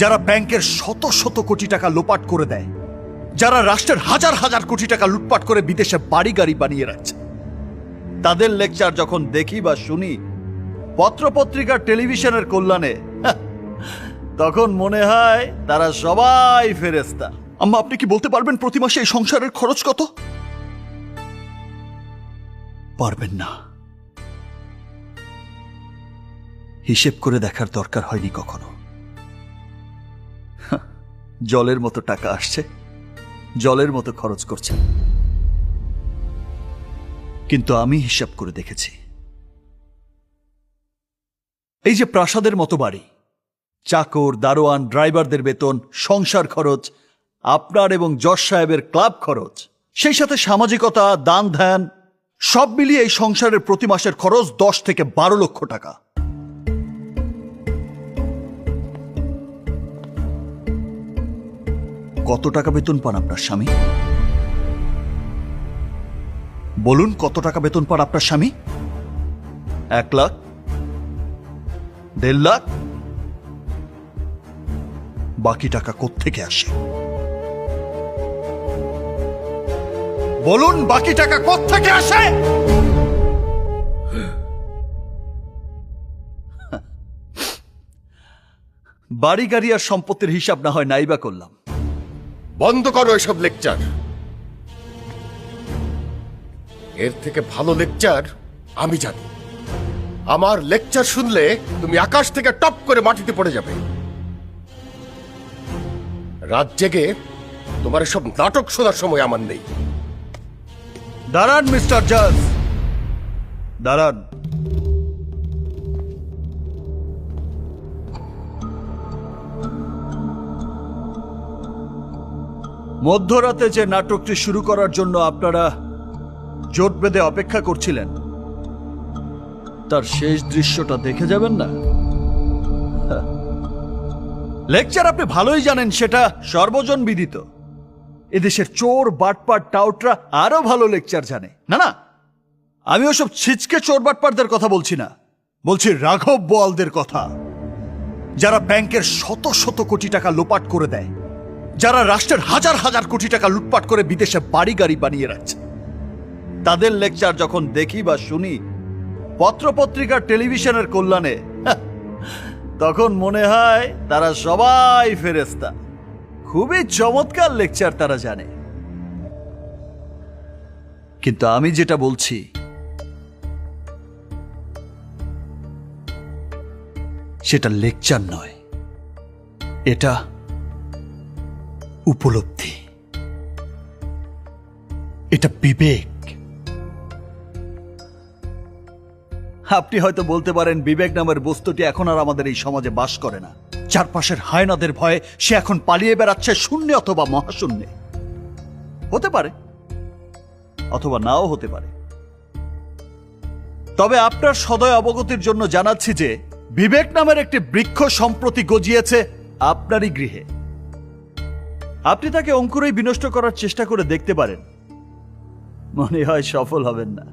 যারা ব্যাংকের শত শত কোটি টাকা লোপাট করে দেয়, যারা রাষ্ট্রের হাজার হাজার কোটি টাকা লুটপাট করে বিদেশে বাড়ি গাড়ি বানিয়ে রাখছে, তাদের লেকচার যখন দেখি বা শুনি পত্রপত্রিকার টেলিভিশনের কল্যাণে, তখন মনে হয় তারা সবাই ফেরেশতা। আম্মা, আপনি কি বলতে পারবেন প্রতি মাসে এই সংসারের খরচ কত? পারবেন না। হিসেব করে দেখার দরকার হয়নি কখনো। জলের মতো টাকা আসছে, জলের মতো খরচ করছে। কিন্তু আমি হিসাব করে দেখেছি, এই যে প্রাসাদের মতো বাড়ি, চাকর, দারোয়ান, ড্রাইভারদের বেতন, সংসার খরচ, আপনার এবং জজ সাহেবের ক্লাব খরচ, সেই সাথে সামাজিকতা, দান ধ্যান, সব মিলিয়ে এই সংসারের প্রতি মাসের খরচ 10 থেকে 12 লক্ষ টাকা। কত টাকা বেতন পান আপনার স্বামী? বলুন, কত টাকা বেতন পান আপনার স্বামী? 1 লাখ? 1.5 লাখ? বাকি টাকা কোত্থেকে আসে? বলুন, বাকি টাকা কোত্থেকে আসে? বাড়ি গাড়ি আর সম্পত্তির হিসাব না হয় নাইবা করলাম। বন্ধ করো এসব লেকচার। এর থেকে ভালো লেকচার আমি জানি। আমার লেকচার শুনলে তুমি আকাশ থেকে টপ করে মাটিতে পড়ে যাবে। রাত জেগে তোমার এসব নাটক শোনার সময় আমার নেই। দাঁড়ান মিস্টার জাজ, দাঁড়ান। মধ্যরাতে যে নাটকটি শুরু করার জন্য আপনারা জোট বেঁধে অপেক্ষা করছিলেন, তার শেষ দৃশ্যটা দেখে যাবেন না? লেকচার আপনি ভালোই জানেন, সেটা সর্বজন বিদিত। এদেশের চোর, বাটপার, টাউটরা আরো ভালো লেকচার জানে। না না, আমি ওসব ছিচকে চোর বাটপারদের কথা বলছি না, বলছি রাঘব বোয়ালদের কথা, যারা ব্যাংকের শত শত কোটি টাকা লোপাট করে দেয়, যারা রাষ্ট্রের হাজার হাজার কোটি টাকা লুটপাট করে বিদেশে বাড়ি গাড়ি বানিয়ে রাখছে। তাদের লেকচার যখন দেখি বা শুনি পত্রপত্রিকার টেলিভিশনের কল্যাণে, তখন মনে হয় তারা সবাই ফেরেশতা। খুবই চমৎকার লেকচার তারা জানে। কিন্তু আমি যেটা বলছি, সেটা লেকচার নয়, এটা উপলব্ধি, এটা বিবেক। আপনি হয়তো বলতে পারেন, বিবেক নামের বস্তুটি এখন আর আমাদের এই সমাজে বাস করে না। চারপাশের হায়নাদের ভয়ে সে এখন পালিয়ে বেড়াচ্ছে শূন্যে অথবা মহাশূন্যে। হতে পারে, অথবা নাও হতে পারে। তবে আপনার সদয় অবগতির জন্য জানাচ্ছি যে বিবেক নামের একটি বৃক্ষ সম্প্রতি গজিয়েছে আপনারই গৃহে। আপনি তাকে অঙ্কুরেই বিনষ্ট করার চেষ্টা করে দেখতে পারেন, মনে হয় সফল হবেন না।